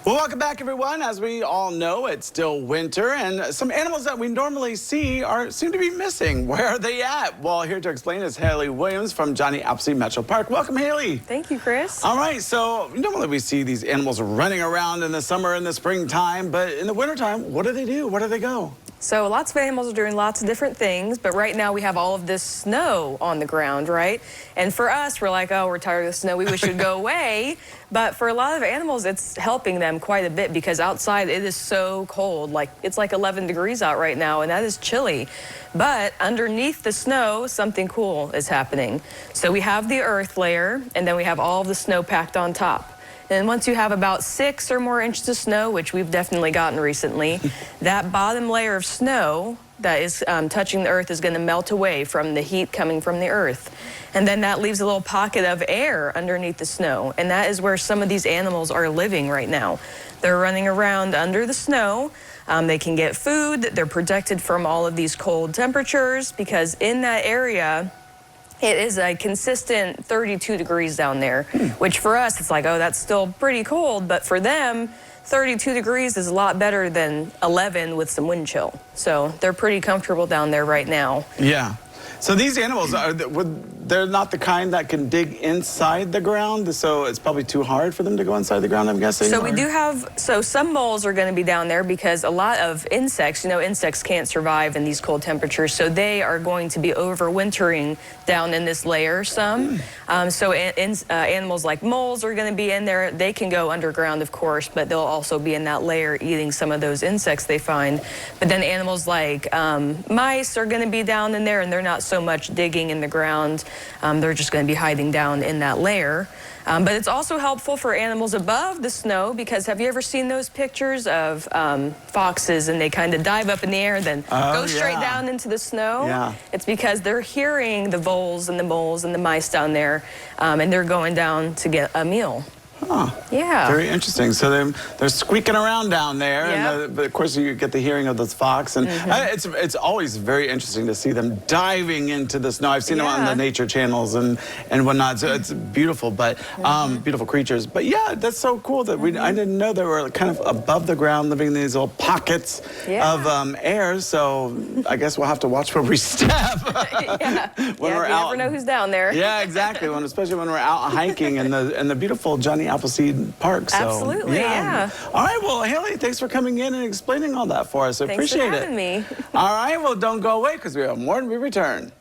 Well, welcome back, everyone. As we all know, it's still winter, and some animals that we normally see seem to be missing. Where are they at? Well, here to explain is Haley Williams from Johnny Appleseed Metro Park. Welcome, Haley. Thank you, Chris. All right, so normally we see these animals running around in the summer and the springtime, but in the wintertime, what do they do? Where do they go? So lots of animals are doing lots of different things, but right now we have all of this snow on the ground, right? And for us, we're like, oh, we're tired of the snow. We wish it would go away. But for a lot of animals, it's helping them quite a bit because outside it is so cold. Like it's like 11 degrees out right now, and that is chilly. But underneath the snow, something cool is happening. So we have the earth layer, and then we have all of the snow packed on top. And once you have about 6 or more inches of snow, which we've definitely gotten recently, that bottom layer of snow that is touching the earth is going to melt away from the heat coming from the earth. And then that leaves a little pocket of air underneath the snow. And that is where some of these animals are living right now. They're running around under the snow. They can get food. They're protected from all of these cold temperatures because in that area, it is a consistent 32 degrees down there, which for us, it's like, oh, that's still pretty cold. But for them, 32 degrees is a lot better than 11 with some wind chill. So they're pretty comfortable down there right now. Yeah. So these animals, they're not the kind that can dig inside the ground, so it's probably too hard for them to go inside the ground, I'm guessing? So we do have, some moles are going to be down there because a lot of insects, insects can't survive in these cold temperatures, so they are going to be overwintering down in this layer some. Animals like moles are going to be in there. They can go underground, of course, but they'll also be in that layer eating some of those insects they find. But then animals like mice are going to be down in there, and they're not so much digging in the ground. They're just going to be hiding down in that layer. But it's also helpful for animals above the snow because have you ever seen those pictures of foxes and they kind of dive up in the air and then go straight down into the snow? Yeah. It's because they're hearing the voles and the moles and the mice down there and they're going down to get a meal. Huh. Yeah. Very interesting. So they're squeaking around down there, and but of course you get the hearing of those fox, and it's always very interesting to see them diving into the snow. I've seen them on the nature channels and whatnot. So it's beautiful, but beautiful creatures. But yeah, that's so cool that I didn't know they were kind of above the ground, living in these little pockets of air. So I guess we'll have to watch where we step when we're out. You never know who's down there. Yeah, exactly. Especially when we're out hiking in the beautiful Johnny Appleseed Park. So, absolutely, yeah. All right, well, Haley, thanks for coming in and explaining all that for us. I appreciate it. Thanks for having me. All right, well, don't go away because we have more when we return.